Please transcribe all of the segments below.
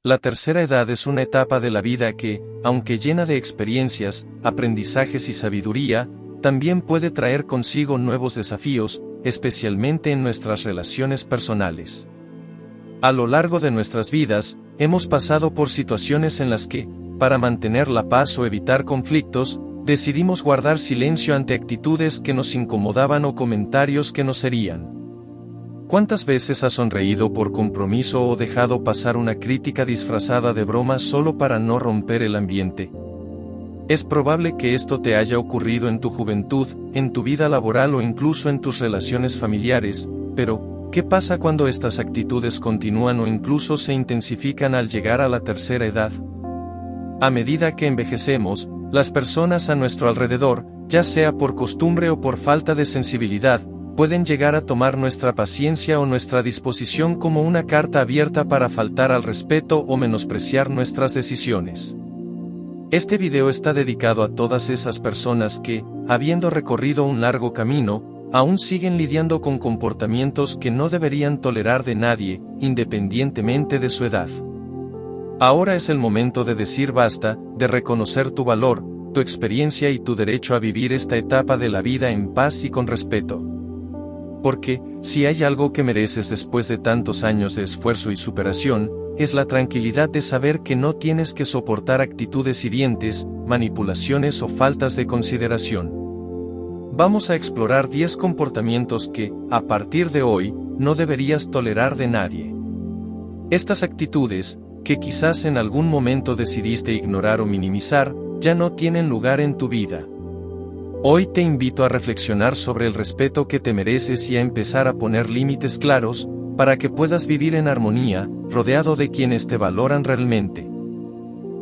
La tercera edad es una etapa de la vida que, aunque llena de experiencias, aprendizajes y sabiduría, también puede traer consigo nuevos desafíos, especialmente en nuestras relaciones personales. A lo largo de nuestras vidas, hemos pasado por situaciones en las que, para mantener la paz o evitar conflictos, decidimos guardar silencio ante actitudes que nos incomodaban o comentarios que nos herían. ¿Cuántas veces has sonreído por compromiso o dejado pasar una crítica disfrazada de broma solo para no romper el ambiente? Es probable que esto te haya ocurrido en tu juventud, en tu vida laboral o incluso en tus relaciones familiares, pero, ¿qué pasa cuando estas actitudes continúan o incluso se intensifican al llegar a la tercera edad? A medida que envejecemos, las personas a nuestro alrededor, ya sea por costumbre o por falta de sensibilidad, pueden llegar a tomar nuestra paciencia o nuestra disposición como una carta abierta para faltar al respeto o menospreciar nuestras decisiones. Este video está dedicado a todas esas personas que, habiendo recorrido un largo camino, aún siguen lidiando con comportamientos que no deberían tolerar de nadie, independientemente de su edad. Ahora es el momento de decir basta, de reconocer tu valor, tu experiencia y tu derecho a vivir esta etapa de la vida en paz y con respeto. Porque, si hay algo que mereces después de tantos años de esfuerzo y superación, es la tranquilidad de saber que no tienes que soportar actitudes hirientes, manipulaciones o faltas de consideración. Vamos a explorar 10 comportamientos que, a partir de hoy, no deberías tolerar de nadie. Estas actitudes, que quizás en algún momento decidiste ignorar o minimizar, ya no tienen lugar en tu vida. Hoy te invito a reflexionar sobre el respeto que te mereces y a empezar a poner límites claros, para que puedas vivir en armonía, rodeado de quienes te valoran realmente.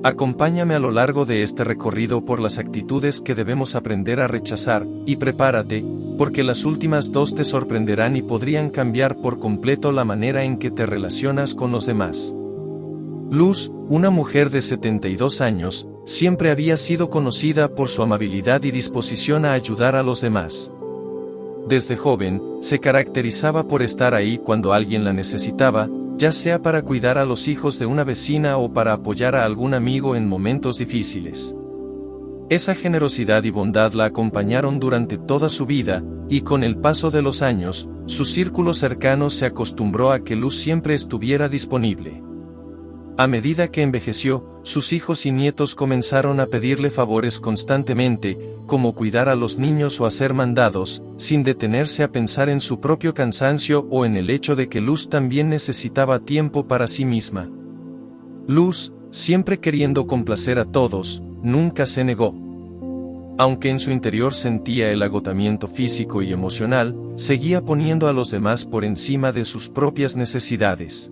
Acompáñame a lo largo de este recorrido por las actitudes que debemos aprender a rechazar, y prepárate, porque las últimas 2 te sorprenderán y podrían cambiar por completo la manera en que te relacionas con los demás. Luz, una mujer de 72 años, siempre había sido conocida por su amabilidad y disposición a ayudar a los demás. Desde joven, se caracterizaba por estar ahí cuando alguien la necesitaba, ya sea para cuidar a los hijos de una vecina o para apoyar a algún amigo en momentos difíciles. Esa generosidad y bondad la acompañaron durante toda su vida, y con el paso de los años, su círculo cercano se acostumbró a que Luz siempre estuviera disponible. A medida que envejeció, sus hijos y nietos comenzaron a pedirle favores constantemente, como cuidar a los niños o hacer mandados, sin detenerse a pensar en su propio cansancio o en el hecho de que Luz también necesitaba tiempo para sí misma. Luz, siempre queriendo complacer a todos, nunca se negó. Aunque en su interior sentía el agotamiento físico y emocional, seguía poniendo a los demás por encima de sus propias necesidades.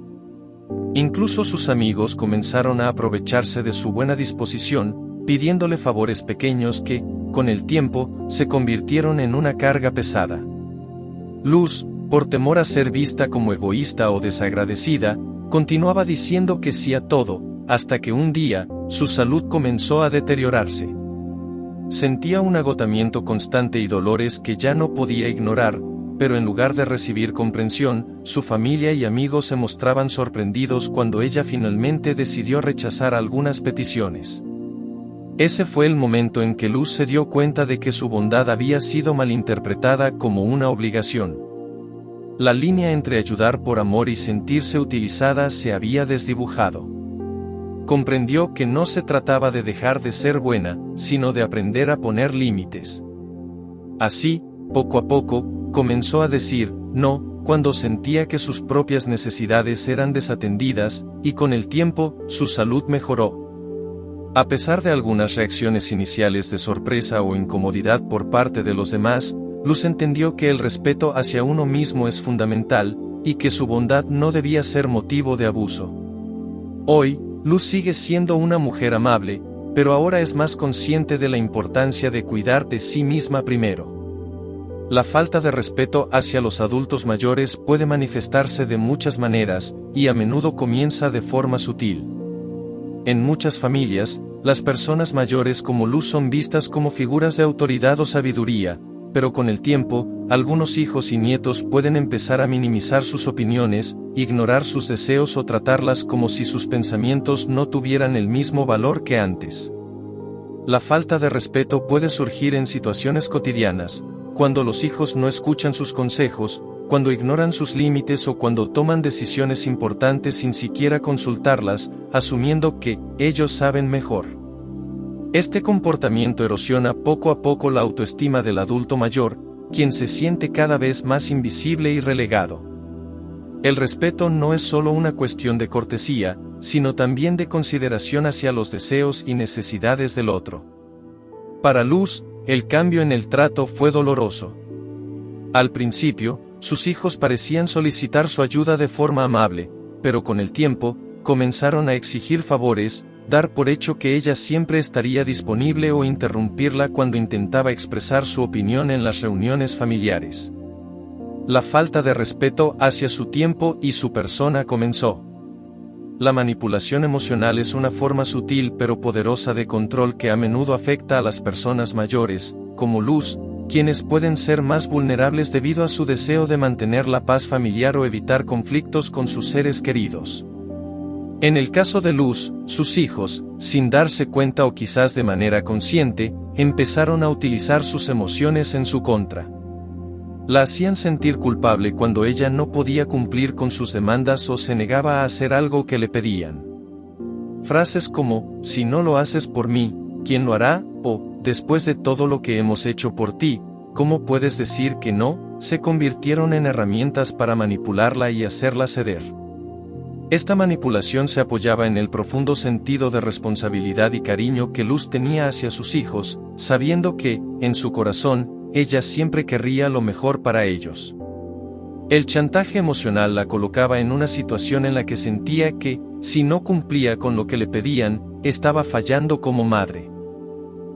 Incluso sus amigos comenzaron a aprovecharse de su buena disposición, pidiéndole favores pequeños que, con el tiempo, se convirtieron en una carga pesada. Luz, por temor a ser vista como egoísta o desagradecida, continuaba diciendo que sí a todo, hasta que un día, su salud comenzó a deteriorarse. Sentía un agotamiento constante y dolores que ya no podía ignorar, pero en lugar de recibir comprensión, su familia y amigos se mostraban sorprendidos cuando ella finalmente decidió rechazar algunas peticiones. Ese fue el momento en que Luz se dio cuenta de que su bondad había sido malinterpretada como una obligación. La línea entre ayudar por amor y sentirse utilizada se había desdibujado. Comprendió que no se trataba de dejar de ser buena, sino de aprender a poner límites. Así, poco a poco, comenzó a decir no cuando sentía que sus propias necesidades eran desatendidas, y con el tiempo, su salud mejoró. A pesar de algunas reacciones iniciales de sorpresa o incomodidad por parte de los demás, Luz entendió que el respeto hacia uno mismo es fundamental, y que su bondad no debía ser motivo de abuso. Hoy, Luz sigue siendo una mujer amable, pero ahora es más consciente de la importancia de cuidar de sí misma primero. La falta de respeto hacia los adultos mayores puede manifestarse de muchas maneras, y a menudo comienza de forma sutil. En muchas familias, las personas mayores como Luz son vistas como figuras de autoridad o sabiduría, pero con el tiempo, algunos hijos y nietos pueden empezar a minimizar sus opiniones, ignorar sus deseos o tratarlas como si sus pensamientos no tuvieran el mismo valor que antes. La falta de respeto puede surgir en situaciones cotidianas, cuando los hijos no escuchan sus consejos, cuando ignoran sus límites o cuando toman decisiones importantes sin siquiera consultarlas, asumiendo que ellos saben mejor. Este comportamiento erosiona poco a poco la autoestima del adulto mayor, quien se siente cada vez más invisible y relegado. El respeto no es solo una cuestión de cortesía, sino también de consideración hacia los deseos y necesidades del otro. Para Luz, el cambio en el trato fue doloroso. Al principio, sus hijos parecían solicitar su ayuda de forma amable, pero con el tiempo, comenzaron a exigir favores, dar por hecho que ella siempre estaría disponible o interrumpirla cuando intentaba expresar su opinión en las reuniones familiares. La falta de respeto hacia su tiempo y su persona comenzó. La manipulación emocional es una forma sutil pero poderosa de control que a menudo afecta a las personas mayores, como Luz, quienes pueden ser más vulnerables debido a su deseo de mantener la paz familiar o evitar conflictos con sus seres queridos. En el caso de Luz, sus hijos, sin darse cuenta o quizás de manera consciente, empezaron a utilizar sus emociones en su contra. La hacían sentir culpable cuando ella no podía cumplir con sus demandas o se negaba a hacer algo que le pedían. Frases como, si no lo haces por mí, ¿quién lo hará? O, después de todo lo que hemos hecho por ti, ¿cómo puedes decir que no?, se convirtieron en herramientas para manipularla y hacerla ceder. Esta manipulación se apoyaba en el profundo sentido de responsabilidad y cariño que Luz tenía hacia sus hijos, sabiendo que, en su corazón, ella siempre querría lo mejor para ellos. El chantaje emocional la colocaba en una situación en la que sentía que, si no cumplía con lo que le pedían, estaba fallando como madre.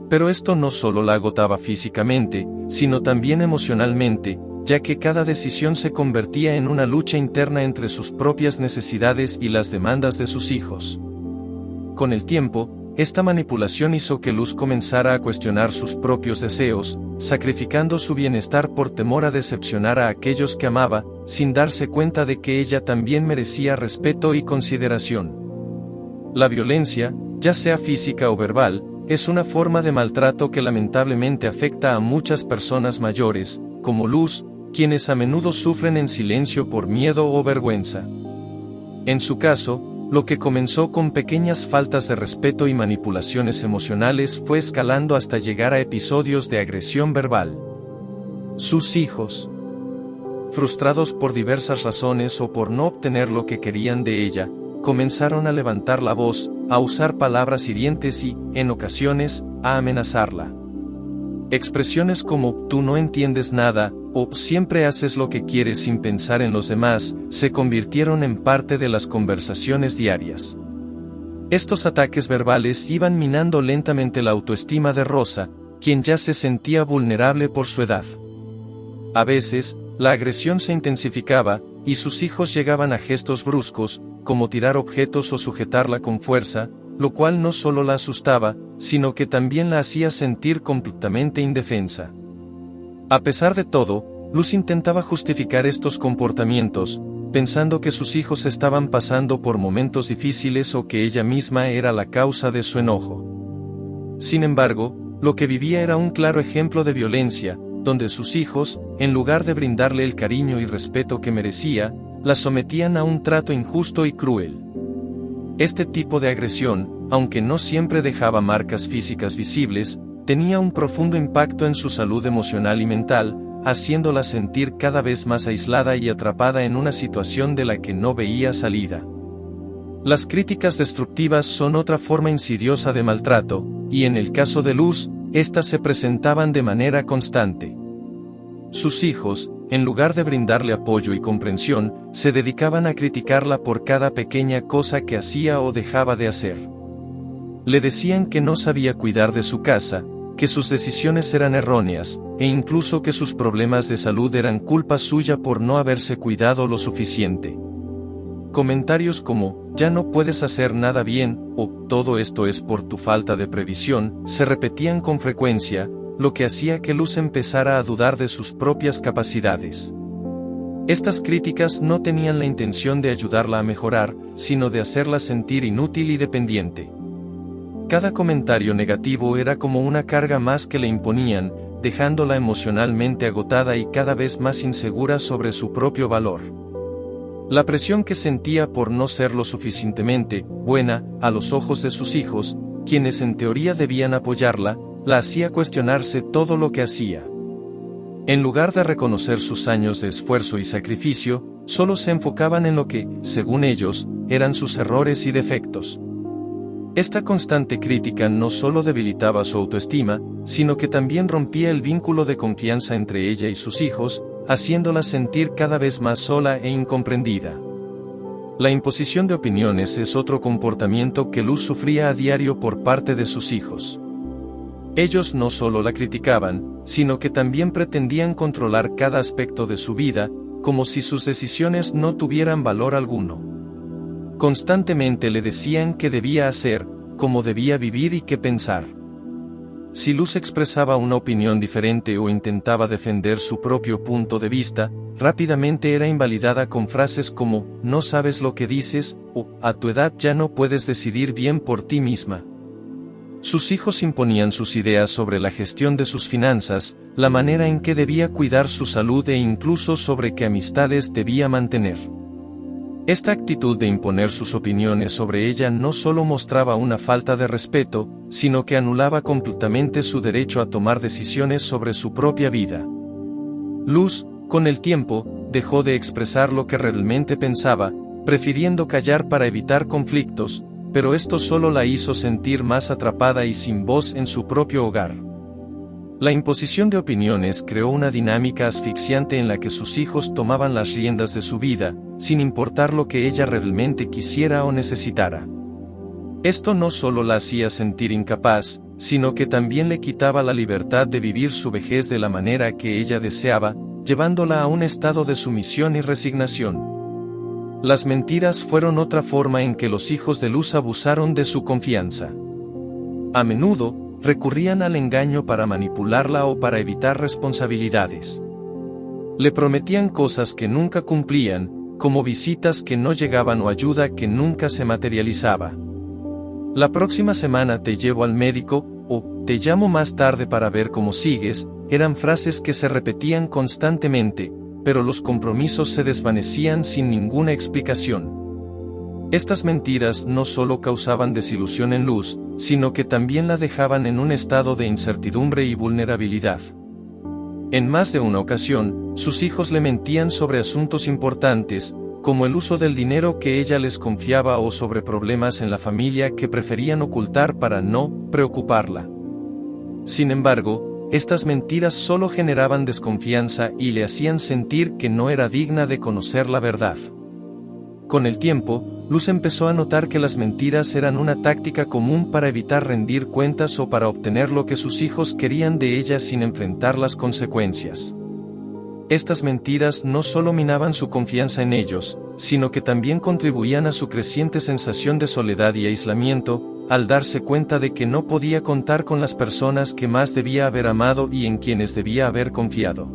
Pero esto no solo la agotaba físicamente, sino también emocionalmente, ya que cada decisión se convertía en una lucha interna entre sus propias necesidades y las demandas de sus hijos. Con el tiempo, esta manipulación hizo que Luz comenzara a cuestionar sus propios deseos, sacrificando su bienestar por temor a decepcionar a aquellos que amaba, sin darse cuenta de que ella también merecía respeto y consideración. La violencia, ya sea física o verbal, es una forma de maltrato que lamentablemente afecta a muchas personas mayores, como Luz, quienes a menudo sufren en silencio por miedo o vergüenza. En su caso, lo que comenzó con pequeñas faltas de respeto y manipulaciones emocionales fue escalando hasta llegar a episodios de agresión verbal. Sus hijos, frustrados por diversas razones o por no obtener lo que querían de ella, comenzaron a levantar la voz, a usar palabras hirientes y, en ocasiones, a amenazarla. Expresiones como, tú no entiendes nada, o siempre haces lo que quieres sin pensar en los demás, se convirtieron en parte de las conversaciones diarias. Estos ataques verbales iban minando lentamente la autoestima de Rosa, quien ya se sentía vulnerable por su edad. A veces, la agresión se intensificaba, y sus hijos llegaban a gestos bruscos, como tirar objetos o sujetarla con fuerza, lo cual no solo la asustaba, sino que también la hacía sentir completamente indefensa. A pesar de todo, Luz intentaba justificar estos comportamientos, pensando que sus hijos estaban pasando por momentos difíciles o que ella misma era la causa de su enojo. Sin embargo, lo que vivía era un claro ejemplo de violencia, donde sus hijos, en lugar de brindarle el cariño y respeto que merecía, la sometían a un trato injusto y cruel. Este tipo de agresión, aunque no siempre dejaba marcas físicas visibles, tenía un profundo impacto en su salud emocional y mental, haciéndola sentir cada vez más aislada y atrapada en una situación de la que no veía salida. Las críticas destructivas son otra forma insidiosa de maltrato, y en el caso de Luz, estas se presentaban de manera constante. Sus hijos, en lugar de brindarle apoyo y comprensión, se dedicaban a criticarla por cada pequeña cosa que hacía o dejaba de hacer. Le decían que no sabía cuidar de su casa, que sus decisiones eran erróneas, e incluso que sus problemas de salud eran culpa suya por no haberse cuidado lo suficiente. Comentarios como, ya no puedes hacer nada bien, o todo esto es por tu falta de previsión, se repetían con frecuencia, lo que hacía que Luz empezara a dudar de sus propias capacidades. Estas críticas no tenían la intención de ayudarla a mejorar, sino de hacerla sentir inútil y dependiente. Cada comentario negativo era como una carga más que le imponían, dejándola emocionalmente agotada y cada vez más insegura sobre su propio valor. La presión que sentía por no ser lo suficientemente buena a los ojos de sus hijos, quienes en teoría debían apoyarla, la hacía cuestionarse todo lo que hacía. En lugar de reconocer sus años de esfuerzo y sacrificio, solo se enfocaban en lo que, según ellos, eran sus errores y defectos. Esta constante crítica no solo debilitaba su autoestima, sino que también rompía el vínculo de confianza entre ella y sus hijos, haciéndola sentir cada vez más sola e incomprendida. La imposición de opiniones es otro comportamiento que Luz sufría a diario por parte de sus hijos. Ellos no solo la criticaban, sino que también pretendían controlar cada aspecto de su vida, como si sus decisiones no tuvieran valor alguno. Constantemente le decían qué debía hacer, cómo debía vivir y qué pensar. Si Luz expresaba una opinión diferente o intentaba defender su propio punto de vista, rápidamente era invalidada con frases como, no sabes lo que dices, o, a tu edad ya no puedes decidir bien por ti misma. Sus hijos imponían sus ideas sobre la gestión de sus finanzas, la manera en que debía cuidar su salud e incluso sobre qué amistades debía mantener. Esta actitud de imponer sus opiniones sobre ella no solo mostraba una falta de respeto, sino que anulaba completamente su derecho a tomar decisiones sobre su propia vida. Luz, con el tiempo, dejó de expresar lo que realmente pensaba, prefiriendo callar para evitar conflictos, pero esto solo la hizo sentir más atrapada y sin voz en su propio hogar. La imposición de opiniones creó una dinámica asfixiante en la que sus hijos tomaban las riendas de su vida, sin importar lo que ella realmente quisiera o necesitara. Esto no solo la hacía sentir incapaz, sino que también le quitaba la libertad de vivir su vejez de la manera que ella deseaba, llevándola a un estado de sumisión y resignación. Las mentiras fueron otra forma en que los hijos de Luz abusaron de su confianza. A menudo, recurrían al engaño para manipularla o para evitar responsabilidades. Le prometían cosas que nunca cumplían, como visitas que no llegaban o ayuda que nunca se materializaba. La próxima semana te llevo al médico, o te llamo más tarde para ver cómo sigues, eran frases que se repetían constantemente, pero los compromisos se desvanecían sin ninguna explicación. Estas mentiras no solo causaban desilusión en Luz, sino que también la dejaban en un estado de incertidumbre y vulnerabilidad. En más de una ocasión, sus hijos le mentían sobre asuntos importantes, como el uso del dinero que ella les confiaba o sobre problemas en la familia que preferían ocultar para no preocuparla. Sin embargo, estas mentiras solo generaban desconfianza y le hacían sentir que no era digna de conocer la verdad. Con el tiempo, Luz empezó a notar que las mentiras eran una táctica común para evitar rendir cuentas o para obtener lo que sus hijos querían de ella sin enfrentar las consecuencias. Estas mentiras no solo minaban su confianza en ellos, sino que también contribuían a su creciente sensación de soledad y aislamiento, al darse cuenta de que no podía contar con las personas que más debía haber amado y en quienes debía haber confiado.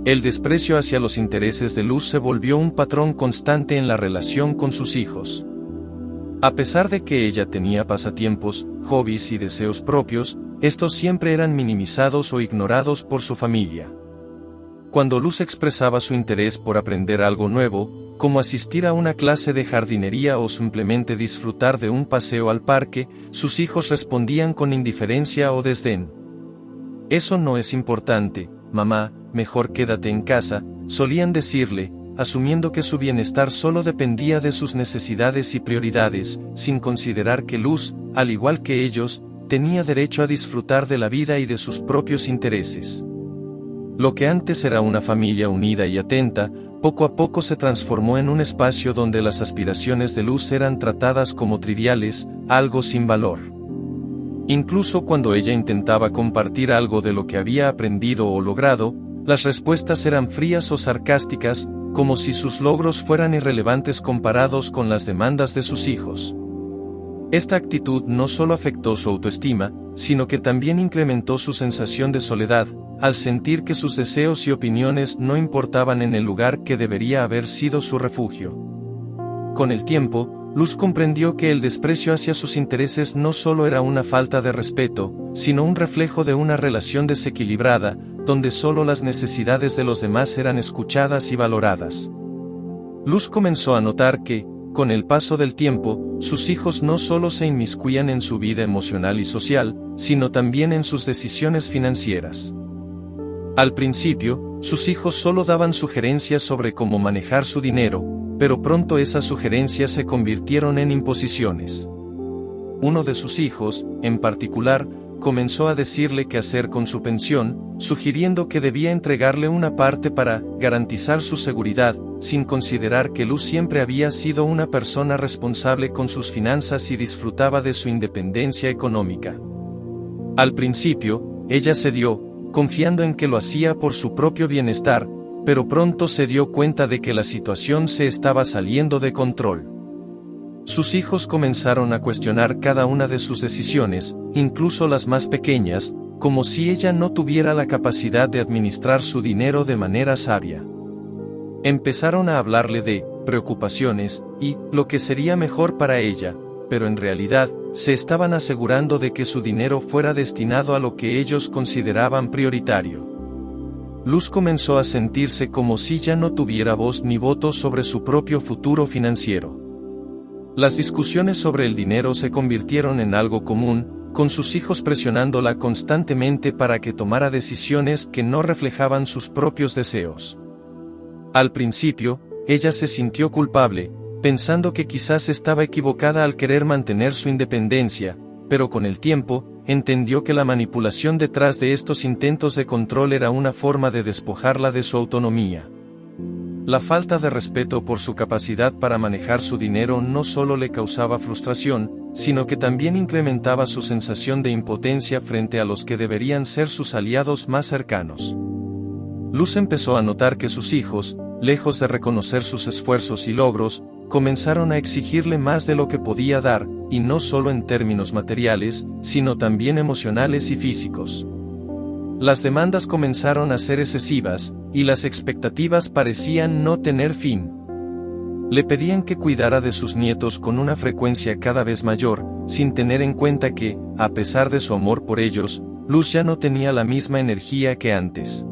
El desprecio hacia los intereses de Luz se volvió un patrón constante en la relación con sus hijos. A pesar de que ella tenía pasatiempos, hobbies y deseos propios, estos siempre eran minimizados o ignorados por su familia. Cuando Luz expresaba su interés por aprender algo nuevo, como asistir a una clase de jardinería o simplemente disfrutar de un paseo al parque, sus hijos respondían con indiferencia o desdén. «Eso no es importante, mamá, mejor quédate en casa», solían decirle, asumiendo que su bienestar solo dependía de sus necesidades y prioridades, sin considerar que Luz, al igual que ellos, tenía derecho a disfrutar de la vida y de sus propios intereses. Lo que antes era una familia unida y atenta, poco a poco se transformó en un espacio donde las aspiraciones de Luz eran tratadas como triviales, algo sin valor. Incluso cuando ella intentaba compartir algo de lo que había aprendido o logrado, las respuestas eran frías o sarcásticas, como si sus logros fueran irrelevantes comparados con las demandas de sus hijos. Esta actitud no solo afectó su autoestima, sino que también incrementó su sensación de soledad, al sentir que sus deseos y opiniones no importaban en el lugar que debería haber sido su refugio. Con el tiempo, Luz comprendió que el desprecio hacia sus intereses no solo era una falta de respeto, sino un reflejo de una relación desequilibrada, donde solo las necesidades de los demás eran escuchadas y valoradas. Luz comenzó a notar que, con el paso del tiempo, sus hijos no solo se inmiscuían en su vida emocional y social, sino también en sus decisiones financieras. Al principio, sus hijos solo daban sugerencias sobre cómo manejar su dinero, pero pronto esas sugerencias se convirtieron en imposiciones. Uno de sus hijos, en particular, comenzó a decirle qué hacer con su pensión, sugiriendo que debía entregarle una parte para garantizar su seguridad, sin considerar que Luz siempre había sido una persona responsable con sus finanzas y disfrutaba de su independencia económica. Al principio, ella cedió, confiando en que lo hacía por su propio bienestar, pero pronto se dio cuenta de que la situación se estaba saliendo de control. Sus hijos comenzaron a cuestionar cada una de sus decisiones, incluso las más pequeñas, como si ella no tuviera la capacidad de administrar su dinero de manera sabia. Empezaron a hablarle de preocupaciones y lo que sería mejor para ella, pero en realidad, se estaban asegurando de que su dinero fuera destinado a lo que ellos consideraban prioritario. Luz comenzó a sentirse como si ya no tuviera voz ni voto sobre su propio futuro financiero. Las discusiones sobre el dinero se convirtieron en algo común, con sus hijos presionándola constantemente para que tomara decisiones que no reflejaban sus propios deseos. Al principio, ella se sintió culpable, pensando que quizás estaba equivocada al querer mantener su independencia, pero con el tiempo, entendió que la manipulación detrás de estos intentos de control era una forma de despojarla de su autonomía. La falta de respeto por su capacidad para manejar su dinero no solo le causaba frustración, sino que también incrementaba su sensación de impotencia frente a los que deberían ser sus aliados más cercanos. Luz empezó a notar que sus hijos, lejos de reconocer sus esfuerzos y logros, comenzaron a exigirle más de lo que podía dar, y no solo en términos materiales, sino también emocionales y físicos. Las demandas comenzaron a ser excesivas, y las expectativas parecían no tener fin. Le pedían que cuidara de sus nietos con una frecuencia cada vez mayor, sin tener en cuenta que, a pesar de su amor por ellos, Luz ya no tenía la misma energía que antes.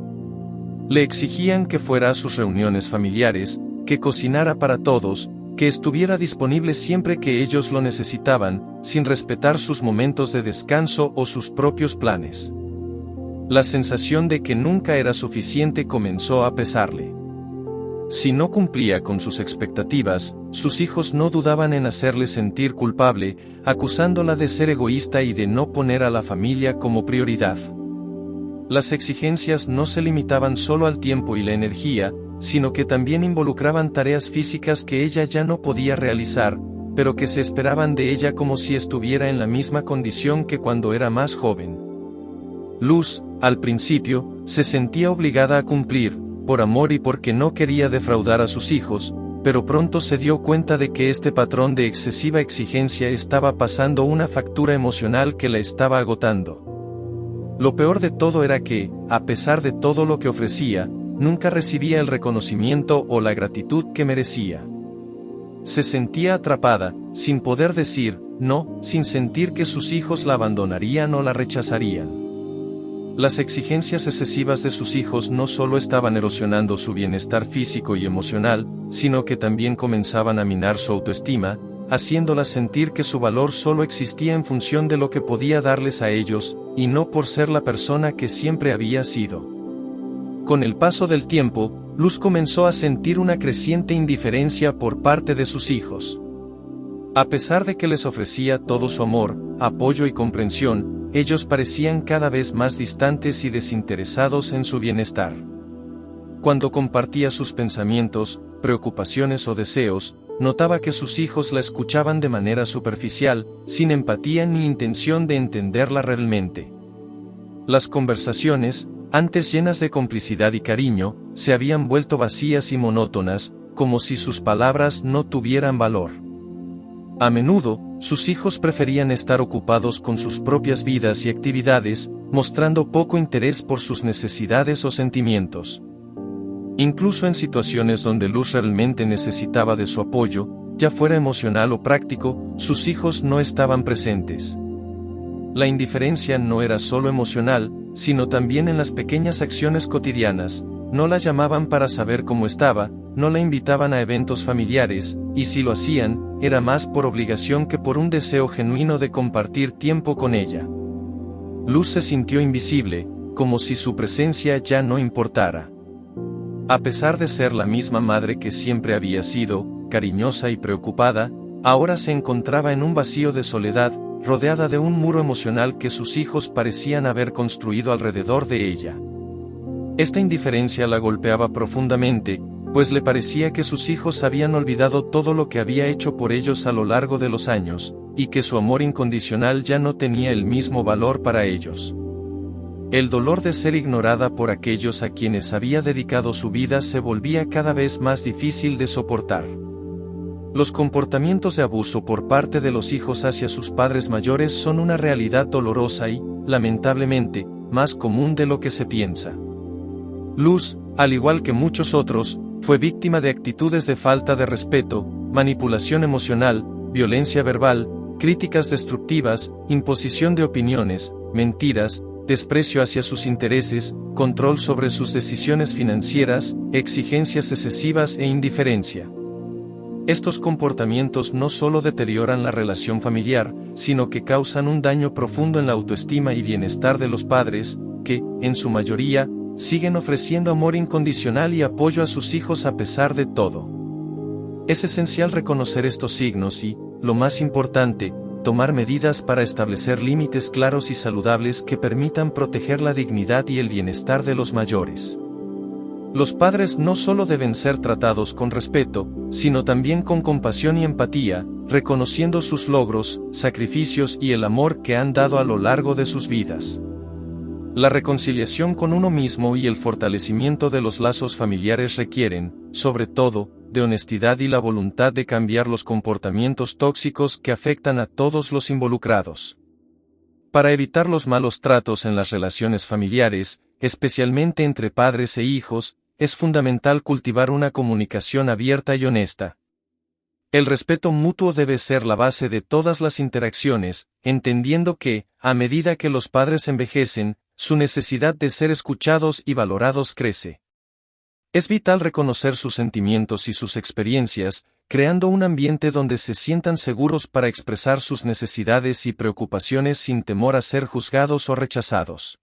Le exigían que fuera a sus reuniones familiares, que cocinara para todos, que estuviera disponible siempre que ellos lo necesitaban, sin respetar sus momentos de descanso o sus propios planes. La sensación de que nunca era suficiente comenzó a pesarle. Si no cumplía con sus expectativas, sus hijos no dudaban en hacerle sentir culpable, acusándola de ser egoísta y de no poner a la familia como prioridad. Las exigencias no se limitaban solo al tiempo y la energía, sino que también involucraban tareas físicas que ella ya no podía realizar, pero que se esperaban de ella como si estuviera en la misma condición que cuando era más joven. Luz, al principio, se sentía obligada a cumplir, por amor y porque no quería defraudar a sus hijos, pero pronto se dio cuenta de que este patrón de excesiva exigencia estaba pasando una factura emocional que la estaba agotando. Lo peor de todo era que, a pesar de todo lo que ofrecía, nunca recibía el reconocimiento o la gratitud que merecía. Se sentía atrapada, sin poder decir no, sin sentir que sus hijos la abandonarían o la rechazarían. Las exigencias excesivas de sus hijos no solo estaban erosionando su bienestar físico y emocional, sino que también comenzaban a minar su autoestima, haciéndola sentir que su valor solo existía en función de lo que podía darles a ellos, y no por ser la persona que siempre había sido. Con el paso del tiempo, Luz comenzó a sentir una creciente indiferencia por parte de sus hijos. A pesar de que les ofrecía todo su amor, apoyo y comprensión, ellos parecían cada vez más distantes y desinteresados en su bienestar. Cuando compartía sus pensamientos, preocupaciones o deseos, notaba que sus hijos la escuchaban de manera superficial, sin empatía ni intención de entenderla realmente. Las conversaciones, antes llenas de complicidad y cariño, se habían vuelto vacías y monótonas, como si sus palabras no tuvieran valor. A menudo, sus hijos preferían estar ocupados con sus propias vidas y actividades, mostrando poco interés por sus necesidades o sentimientos. Incluso en situaciones donde Luz realmente necesitaba de su apoyo, ya fuera emocional o práctico, sus hijos no estaban presentes. La indiferencia no era solo emocional, sino también en las pequeñas acciones cotidianas. No la llamaban para saber cómo estaba, no la invitaban a eventos familiares, y si lo hacían, era más por obligación que por un deseo genuino de compartir tiempo con ella. Luz se sintió invisible, como si su presencia ya no importara. A pesar de ser la misma madre que siempre había sido, cariñosa y preocupada, ahora se encontraba en un vacío de soledad, rodeada de un muro emocional que sus hijos parecían haber construido alrededor de ella. Esta indiferencia la golpeaba profundamente, pues le parecía que sus hijos habían olvidado todo lo que había hecho por ellos a lo largo de los años, y que su amor incondicional ya no tenía el mismo valor para ellos. El dolor de ser ignorada por aquellos a quienes había dedicado su vida se volvía cada vez más difícil de soportar. Los comportamientos de abuso por parte de los hijos hacia sus padres mayores son una realidad dolorosa y, lamentablemente, más común de lo que se piensa. Luz, al igual que muchos otros, fue víctima de actitudes de falta de respeto, manipulación emocional, violencia verbal, críticas destructivas, imposición de opiniones, mentiras, desprecio hacia sus intereses, control sobre sus decisiones financieras, exigencias excesivas e indiferencia. Estos comportamientos no solo deterioran la relación familiar, sino que causan un daño profundo en la autoestima y bienestar de los padres, que, en su mayoría, siguen ofreciendo amor incondicional y apoyo a sus hijos a pesar de todo. Es esencial reconocer estos signos y, lo más importante, tomar medidas para establecer límites claros y saludables que permitan proteger la dignidad y el bienestar de los mayores. Los padres no solo deben ser tratados con respeto, sino también con compasión y empatía, reconociendo sus logros, sacrificios y el amor que han dado a lo largo de sus vidas. La reconciliación con uno mismo y el fortalecimiento de los lazos familiares requieren, sobre todo, de honestidad y la voluntad de cambiar los comportamientos tóxicos que afectan a todos los involucrados. Para evitar los malos tratos en las relaciones familiares, especialmente entre padres e hijos, es fundamental cultivar una comunicación abierta y honesta. El respeto mutuo debe ser la base de todas las interacciones, entendiendo que, a medida que los padres envejecen, su necesidad de ser escuchados y valorados crece. Es vital reconocer sus sentimientos y sus experiencias, creando un ambiente donde se sientan seguros para expresar sus necesidades y preocupaciones sin temor a ser juzgados o rechazados.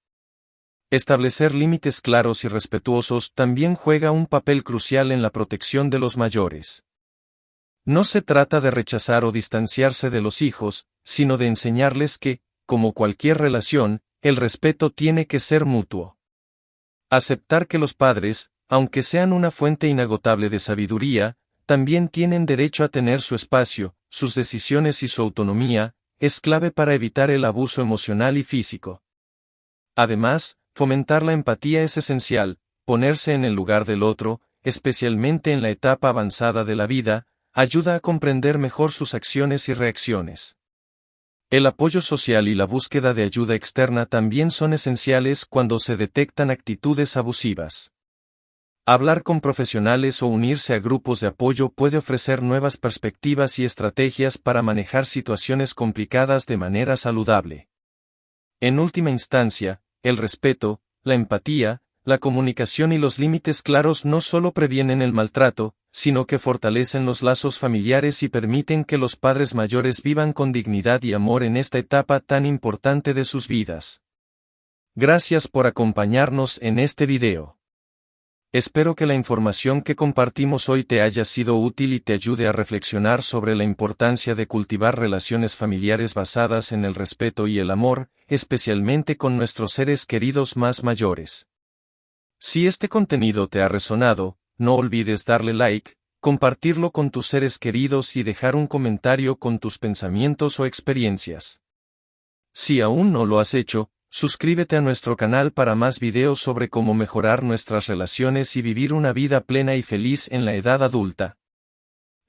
Establecer límites claros y respetuosos también juega un papel crucial en la protección de los mayores. No se trata de rechazar o distanciarse de los hijos, sino de enseñarles que, como cualquier relación, el respeto tiene que ser mutuo. Aceptar que los padres, aunque sean una fuente inagotable de sabiduría, también tienen derecho a tener su espacio, sus decisiones y su autonomía, es clave para evitar el abuso emocional y físico. Además, fomentar la empatía es esencial, ponerse en el lugar del otro, especialmente en la etapa avanzada de la vida, ayuda a comprender mejor sus acciones y reacciones. El apoyo social y la búsqueda de ayuda externa también son esenciales cuando se detectan actitudes abusivas. Hablar con profesionales o unirse a grupos de apoyo puede ofrecer nuevas perspectivas y estrategias para manejar situaciones complicadas de manera saludable. En última instancia, el respeto, la empatía, la comunicación y los límites claros no solo previenen el maltrato, sino que fortalecen los lazos familiares y permiten que los padres mayores vivan con dignidad y amor en esta etapa tan importante de sus vidas. Gracias por acompañarnos en este video. Espero que la información que compartimos hoy te haya sido útil y te ayude a reflexionar sobre la importancia de cultivar relaciones familiares basadas en el respeto y el amor, especialmente con nuestros seres queridos más mayores. Si este contenido te ha resonado, no olvides darle like, compartirlo con tus seres queridos y dejar un comentario con tus pensamientos o experiencias. Si aún no lo has hecho, suscríbete a nuestro canal para más videos sobre cómo mejorar nuestras relaciones y vivir una vida plena y feliz en la edad adulta.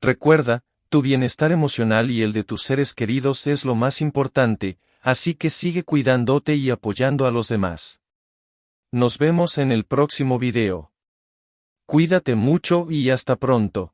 Recuerda, Tu bienestar emocional y el de tus seres queridos es lo más importante, así que sigue cuidándote y apoyando a los demás. Nos vemos en el próximo video. Cuídate mucho y hasta pronto.